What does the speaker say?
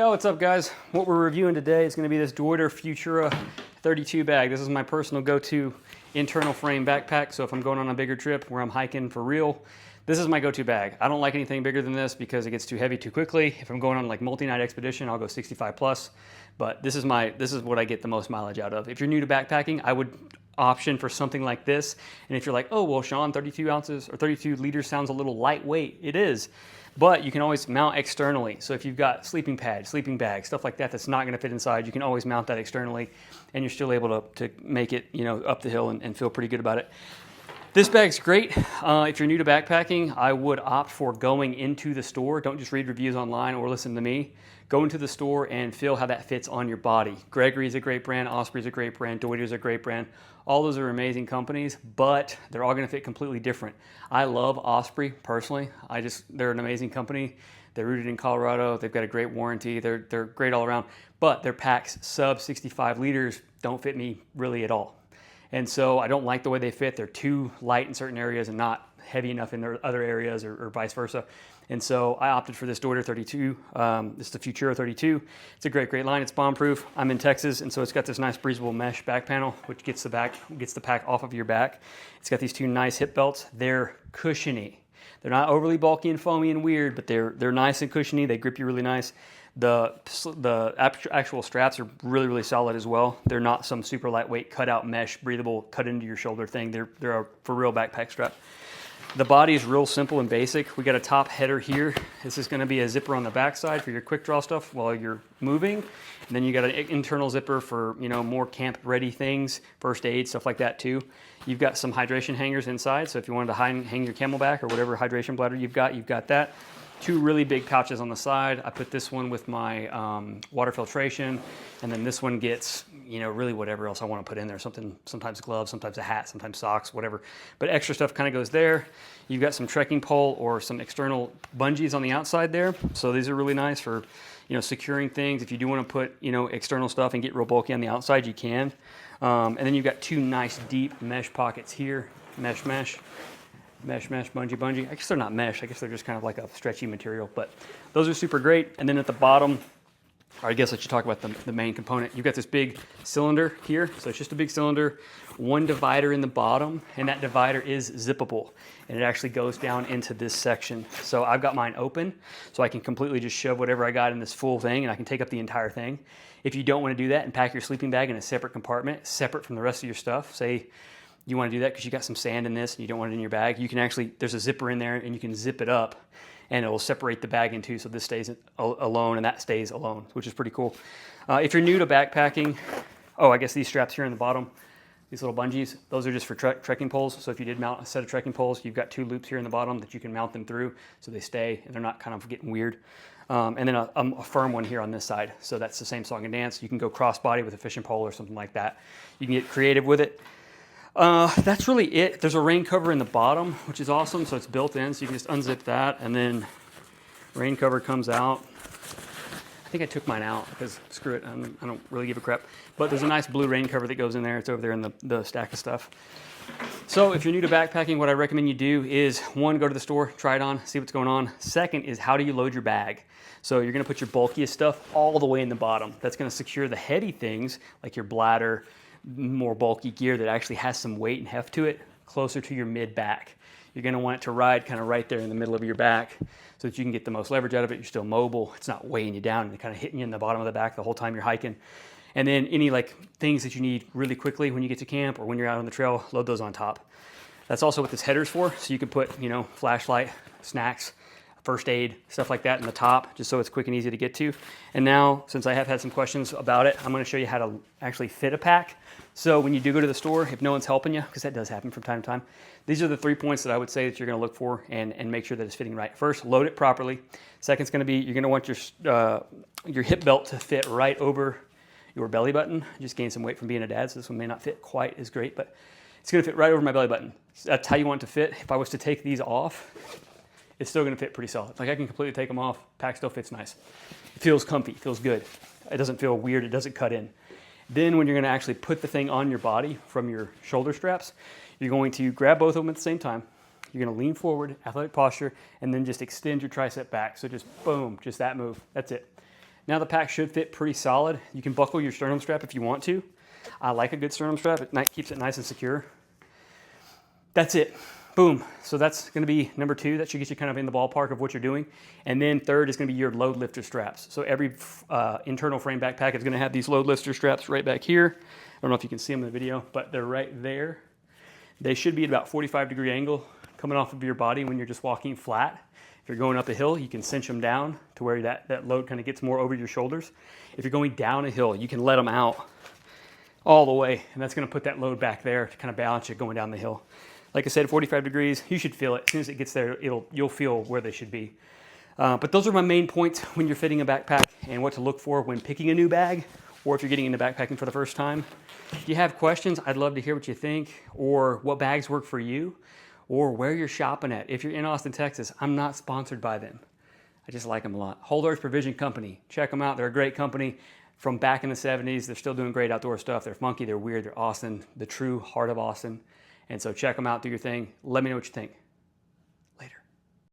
Yo, what's up guys? What we're reviewing today is going to be this Deuter Futura 32 bag. This is my personal go-to internal frame backpack, so if I'm going on a bigger trip where I'm hiking for real, this is my go-to bag. I don't like anything bigger than this because it gets too heavy too quickly. If I'm going on like multi-night expedition, I'll go 65 plus, but this is what I get the most mileage out of. If you're new to backpacking, I would option for something like this. And if you're like, oh, well, Sean, 32 ounces or 32 liters sounds a little lightweight. It is. But you can always mount externally. So if you've got sleeping pads, sleeping bags, stuff like that that's not going to fit inside, you can always mount that externally, and you're still able to make it, you know, up the hill and feel pretty good about it. This bag's great. If you're new to backpacking, I would opt for going into the store. Don't just read reviews online or listen to me. Go into the store and feel how that fits on your body. Gregory's a great brand, Osprey's a great brand, Deuter's a great brand. All those are amazing companies, but they're all gonna fit completely different. I love Osprey personally. They're an amazing company. They're rooted in Colorado. They've got a great warranty. They're great all around, but their packs sub 65 liters don't fit me really at all. And so I don't like the way they fit. They're too light in certain areas and not heavy enough in their other areas or vice versa. And so I opted for this Deuter 32. This is the Futura 32. It's a great line. It's bomb-proof. I'm in Texas, and so it's got this nice breathable mesh back panel, which gets the pack off of your back. It's got these two nice hip belts. They're cushiony. They're not overly bulky and foamy and weird, but they're nice and cushiony. They grip you really nice. The actual straps are really solid as well. They're not some super lightweight cut out mesh, breathable, cut into your shoulder thing. They're a for real backpack strap. The body is real simple and basic. We got a top header here. This is going to be a zipper on the back side for your quick draw stuff while you're moving. And then you got an internal zipper for, you know, more camp ready things, first aid, stuff like that too. You've got some hydration hangers inside. So if you wanted to hang your CamelBak or whatever hydration bladder you've got that. Two really big pouches on the side. I put this one with my water filtration, and then this one gets, you know, really whatever else I want to put in there. Sometimes gloves, sometimes a hat, sometimes socks, whatever. But extra stuff kind of goes there. You've got some trekking pole or some external bungees on the outside there. So these are really nice for, you know, securing things. If you do want to put, you know, external stuff and get real bulky on the outside, you can. And then you've got two nice deep mesh pockets here, mesh, bungee. I guess they're not mesh. I guess they're just kind of like a stretchy material, but those are super great. And then at the bottom, or I guess I should talk about the main component. You've got this big cylinder here. So it's just a big cylinder, one divider in the bottom, and that divider is zippable. And it actually goes down into this section. So I've got mine open, so I can completely just shove whatever I got in this full thing, and I can take up the entire thing. If you don't want to do that and pack your sleeping bag in a separate compartment, separate from the rest of your stuff, say, you want to do that because you got some sand in this and you don't want it in your bag, you can actually, there's a zipper in there and you can zip it up and it will separate the bag in two, so this stays alone and that stays alone, which is pretty cool. If you're new to backpacking, I guess these straps here in the bottom, these little bungees, those are just for trekking poles. So if you did mount a set of trekking poles, you've got two loops here in the bottom that you can mount them through so they stay and they're not kind of getting weird. And then a firm one here on this side. So that's the same song and dance. You can go crossbody with a fishing pole or something like that. You can get creative with it. That's really it. There's a rain cover in the bottom, which is awesome. So it's built in, so you can just unzip that and then rain cover comes out. I think I took mine out because screw it, I don't really give a crap. But there's a nice blue rain cover that goes in there. It's over there in the stack of stuff. So if you're new to backpacking, what I recommend you do is, one, go to the store, try it on, see what's going on. Second is, how do you load your bag? So you're gonna put your bulkiest stuff all the way in the bottom. That's gonna secure the heavy things like your bladder, more bulky gear that actually has some weight and heft to it, closer to your mid-back. You're going to want it to ride kind of right there in the middle of your back so that you can get the most leverage out of it. You're still mobile. It's not weighing you down and kind of hitting you in the bottom of the back the whole time you're hiking. And then any like things that you need really quickly when you get to camp or when you're out on the trail, load those on top. That's also what this header's for. So you can put, you know, flashlight, snacks, first aid, stuff like that in the top, just so it's quick and easy to get to. And now, since I have had some questions about it, I'm gonna show you how to actually fit a pack. So when you do go to the store, if no one's helping you, because that does happen from time to time, these are the 3 points that I would say that you're gonna look for and make sure that it's fitting right. First, load it properly. Second's gonna be, you're gonna want your hip belt to fit right over your belly button. I just gained some weight from being a dad, so this one may not fit quite as great, but it's gonna fit right over my belly button. That's how you want it to fit. If I was to take these off, it's still gonna fit pretty solid. Like I can completely take them off, pack still fits nice. It feels comfy, feels good. It doesn't feel weird, it doesn't cut in. Then when you're gonna actually put the thing on your body from your shoulder straps, you're going to grab both of them at the same time. You're gonna lean forward, athletic posture, and then just extend your tricep back. So just boom, just that move, that's it. Now the pack should fit pretty solid. You can buckle your sternum strap if you want to. I like a good sternum strap. It keeps it nice and secure. That's it. Boom. So that's going to be number 2. That should get you kind of in the ballpark of what you're doing. And then third is going to be your load lifter straps. So every internal frame backpack is going to have these load lifter straps right back here. I don't know if you can see them in the video, but they're right there. They should be at about 45-degree angle coming off of your body when you're just walking flat. If you're going up a hill, you can cinch them down to where that load kind of gets more over your shoulders. If you're going down a hill, you can let them out all the way, and that's going to put that load back there to kind of balance you going down the hill. Like I said, 45 degrees, you should feel it. As soon as it gets there, you'll feel where they should be. But those are my main points when you're fitting a backpack and what to look for when picking a new bag, or if you're getting into backpacking for the first time. If you have questions, I'd love to hear what you think, or what bags work for you, or where you're shopping at. If you're in Austin, Texas, I'm not sponsored by them. I just like them a lot. Whole Earth Provision Company, check them out. They're a great company from back in the 70s. They're still doing great outdoor stuff. They're funky, they're weird, they're Austin, the true heart of Austin. And so check them out, do your thing. Let me know what you think.